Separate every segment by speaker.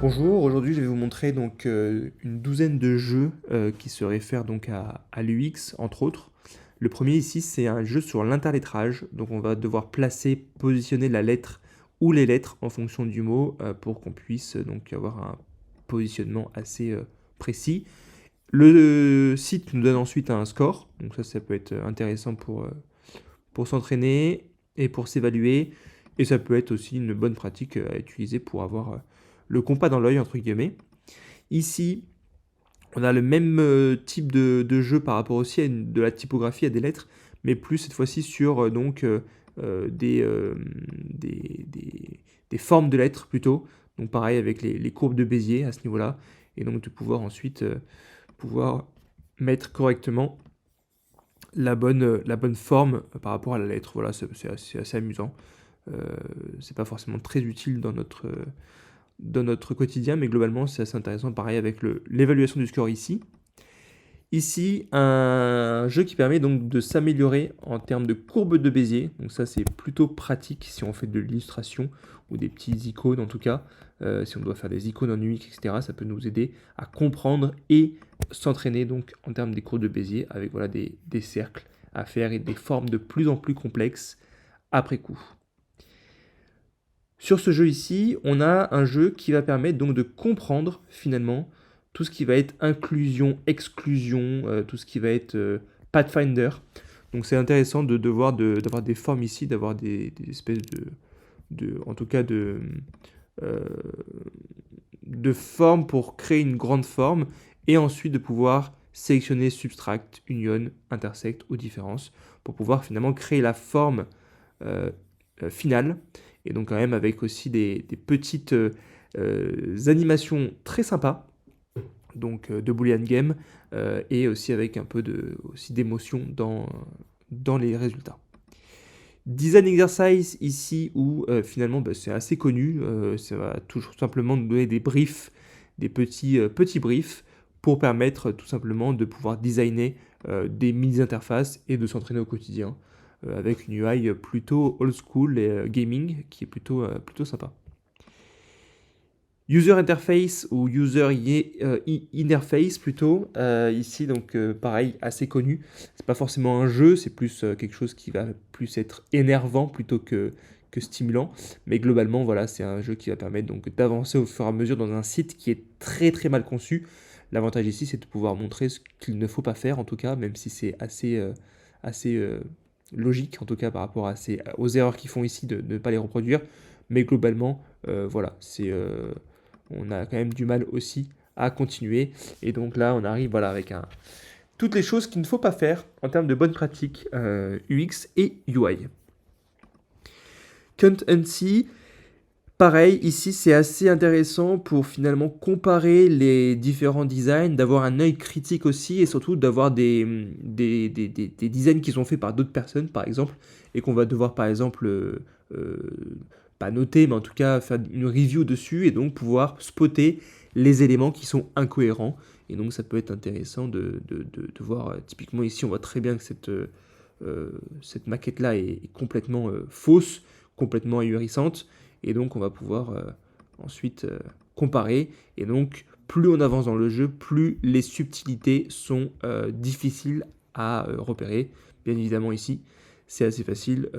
Speaker 1: Bonjour, aujourd'hui je vais vous montrer donc une douzaine de jeux qui se réfèrent donc à l'UX entre autres. Le premier ici c'est un jeu sur l'interlettrage, donc on va devoir placer, positionner la lettre ou les lettres en fonction du mot pour qu'on puisse donc avoir un positionnement assez précis. Le site nous donne ensuite un score, donc ça peut être intéressant pour s'entraîner et pour s'évaluer. Et ça peut être aussi une bonne pratique à utiliser pour avoir le compas dans l'œil, entre guillemets. Ici, on a le même type de jeu par rapport aussi à de la typographie, à des lettres, mais plus cette fois-ci sur des, euh, des, des- des formes de lettres plutôt. Donc pareil avec les courbes de Bézier à ce niveau-là. Et donc de pouvoir ensuite pouvoir mettre correctement la bonne forme par rapport à la lettre. Voilà, c'est assez amusant. Euh, c'est pas forcément très utile dans notre quotidien, mais globalement c'est assez intéressant. Pareil avec l'évaluation du score ici. Ici, un jeu qui permet donc de s'améliorer en termes de courbe de Bézier. Donc ça c'est plutôt pratique si on fait de l'illustration ou des petits icônes en tout cas. Si on doit faire des icônes en UX, etc., ça peut nous aider à comprendre et s'entraîner donc en termes des courbes de Bézier avec voilà, des cercles à faire et des formes de plus en plus complexes après coup. Sur ce jeu ici, on a un jeu qui va permettre donc de comprendre finalement tout ce qui va être inclusion, exclusion, tout ce qui va être Pathfinder. Donc c'est intéressant d'avoir des formes ici, d'avoir des espèces en tout cas euh, de formes pour créer une grande forme et ensuite de pouvoir sélectionner subtract, union, intersect ou différence pour pouvoir finalement créer la forme euh, finale et donc quand même avec aussi des petites animations très sympas donc de Boolean Game et aussi avec un peu aussi d'émotion dans les résultats. Design exercise ici où finalement bah, c'est assez connu, ça va toujours simplement nous donner des briefs, des petits briefs pour permettre tout simplement de pouvoir designer des mini-interfaces et de s'entraîner au quotidien avec une UI plutôt old school et gaming qui est plutôt sympa. User interface ou interface plutôt, ici donc pareil, assez connu. C'est pas forcément un jeu, c'est plus quelque chose qui va plus être énervant plutôt que stimulant. Mais globalement, voilà, c'est un jeu qui va permettre donc d'avancer au fur et à mesure dans un site qui est très très mal conçu. L'avantage ici, c'est de pouvoir montrer ce qu'il ne faut pas faire, en tout cas, même si c'est assez logique, en tout cas par rapport aux erreurs qu'ils font ici, de ne pas les reproduire. Mais globalement, voilà, on a quand même du mal aussi à continuer. Et donc là, on arrive voilà, avec toutes les choses qu'il ne faut pas faire en termes de bonnes pratiques UX et UI. Count and See, pareil, ici c'est assez intéressant pour finalement comparer les différents designs, d'avoir un œil critique aussi et surtout d'avoir des designs qui sont faits par d'autres personnes par exemple et qu'on va devoir par exemple pas noter mais en tout cas faire une review dessus et donc pouvoir spotter les éléments qui sont incohérents et donc ça peut être intéressant de voir typiquement ici on voit très bien que cette maquette là est complètement fausse, complètement ahurissante et donc on va pouvoir ensuite comparer. Et donc plus on avance dans le jeu, plus les subtilités sont difficiles à repérer. Bien évidemment ici, c'est assez facile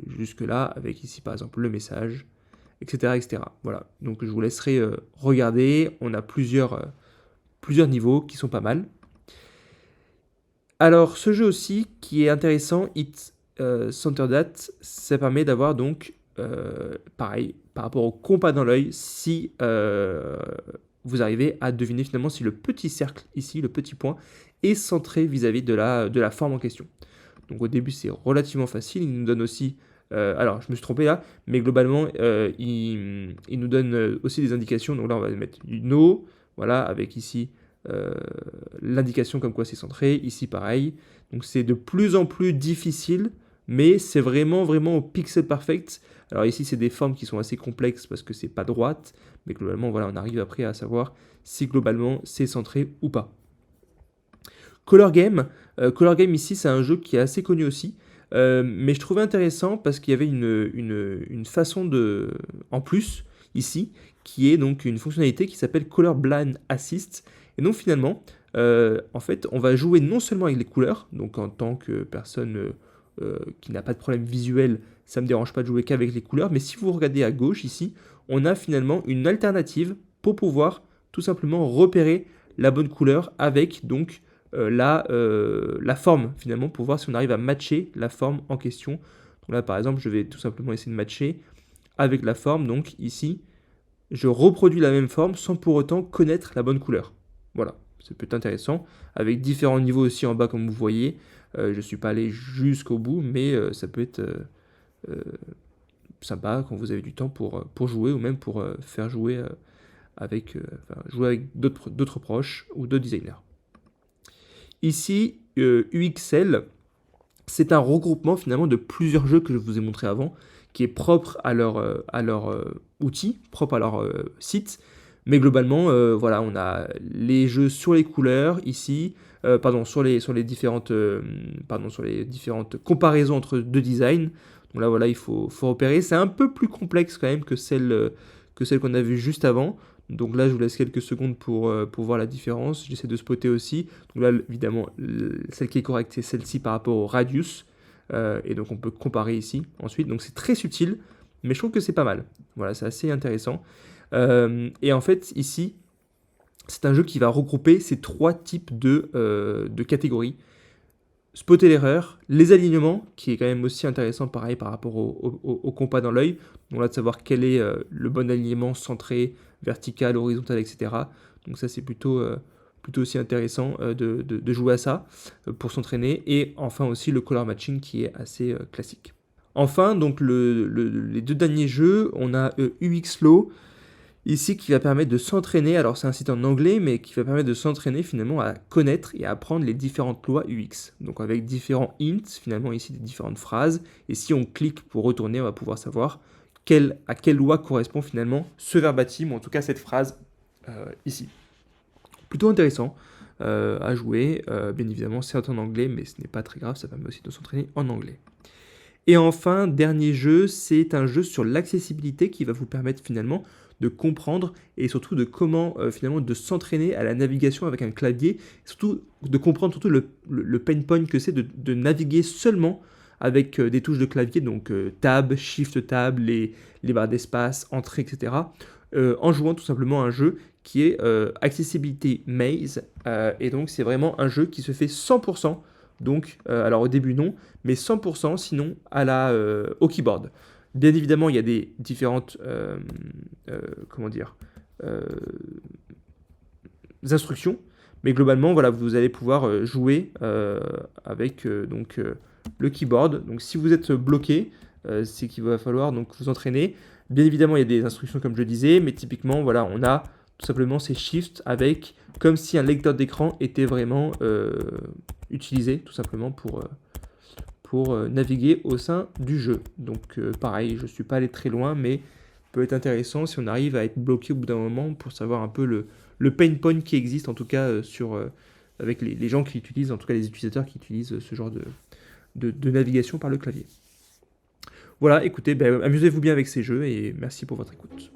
Speaker 1: jusque-là, avec ici par exemple le message, etc. etc. Voilà, donc je vous laisserai regarder. On a plusieurs niveaux qui sont pas mal. Alors ce jeu aussi qui est intéressant, It Center That, ça permet d'avoir donc pareil par rapport au compas dans l'œil si vous arrivez à deviner finalement si le petit cercle ici, le petit point, est centré vis-à-vis de la forme en question. Donc au début c'est relativement facile, il nous donne aussi alors je me suis trompé là, mais globalement il nous donne aussi des indications. Donc là on va mettre du no, voilà, avec ici euh, l'indication comme quoi c'est centré, ici pareil. Donc c'est de plus en plus difficile, mais c'est vraiment au pixel perfect. Alors ici c'est des formes qui sont assez complexes parce que c'est pas droite, mais globalement voilà on arrive après à savoir si globalement c'est centré ou pas. Color Game ici c'est un jeu qui est assez connu aussi, mais je trouvais intéressant parce qu'il y avait une façon en plus ici qui est donc une fonctionnalité qui s'appelle Color Blind Assist. Et donc finalement, en fait, on va jouer non seulement avec les couleurs, donc en tant que personne qui n'a pas de problème visuel, ça ne me dérange pas de jouer qu'avec les couleurs, mais si vous regardez à gauche ici, on a finalement une alternative pour pouvoir tout simplement repérer la bonne couleur avec donc la forme finalement, pour voir si on arrive à matcher la forme en question. Donc là par exemple, je vais tout simplement essayer de matcher avec la forme, donc ici, je reproduis la même forme sans pour autant connaître la bonne couleur. Voilà, ça peut être intéressant, avec différents niveaux aussi en bas comme vous voyez. Je ne suis pas allé jusqu'au bout, mais ça peut être sympa quand vous avez du temps pour jouer, ou même pour faire jouer jouer avec d'autres proches ou d'autres designers. Ici, UXL, c'est un regroupement finalement de plusieurs jeux que je vous ai montré avant, qui est propre à leur outil, propre à leur site. Mais globalement, voilà, on a les jeux sur les couleurs ici, sur les différentes comparaisons entre deux designs. Donc là, voilà, il faut repérer. C'est un peu plus complexe quand même que celle qu'on a vue juste avant. Donc là, je vous laisse quelques secondes pour voir la différence. J'essaie de spotter aussi. Donc là, évidemment, celle qui est correcte, c'est celle-ci par rapport au radius. Et donc on peut comparer ici ensuite. Donc c'est très subtil, mais je trouve que c'est pas mal. Voilà, c'est assez intéressant. Et en fait, ici, c'est un jeu qui va regrouper ces trois types de catégories. Spotter l'erreur, les alignements, qui est quand même aussi intéressant, pareil, par rapport au compas dans l'œil. Donc là, de savoir quel est le bon alignement centré, vertical, horizontal, etc. Donc ça, c'est plutôt aussi intéressant de jouer à ça pour s'entraîner. Et enfin aussi le color matching qui est assez classique. Enfin, donc les deux derniers jeux, on a UXLO, ici qui va permettre de s'entraîner, alors c'est un site en anglais, mais qui va permettre de s'entraîner finalement à connaître et à apprendre les différentes lois UX. Donc avec différents hints, finalement ici des différentes phrases, et si on clique pour retourner, on va pouvoir savoir à quelle loi correspond finalement ce verbatim, ou en tout cas cette phrase ici. Plutôt intéressant à jouer, bien évidemment c'est en anglais, mais ce n'est pas très grave, ça permet aussi de s'entraîner en anglais. Et enfin, dernier jeu, c'est un jeu sur l'accessibilité qui va vous permettre finalement de comprendre et surtout de comment finalement de s'entraîner à la navigation avec un clavier, surtout de comprendre surtout le pain point que c'est de naviguer seulement avec des touches de clavier, donc Tab, Shift Tab, les barres d'espace, Entrée, etc. En jouant tout simplement à un jeu qui est Accessibility Maze, et donc c'est vraiment un jeu qui se fait 100%, donc alors au début non, mais 100% sinon au keyboard. Bien évidemment, il y a des différentes instructions, mais globalement, voilà, vous allez pouvoir jouer avec le keyboard. Donc, si vous êtes bloqué, c'est qu'il va falloir donc vous entraîner. Bien évidemment, il y a des instructions comme je disais, mais typiquement, voilà, on a tout simplement ces shifts avec comme si un lecteur d'écran était vraiment utilisé tout simplement pour naviguer au sein du jeu. Donc pareil, je ne suis pas allé très loin, mais peut être intéressant si on arrive à être bloqué au bout d'un moment pour savoir un peu le pain point qui existe, en tout cas avec les gens qui utilisent, en tout cas les utilisateurs qui utilisent ce genre de navigation par le clavier. Voilà, écoutez, amusez-vous bien avec ces jeux et merci pour votre écoute.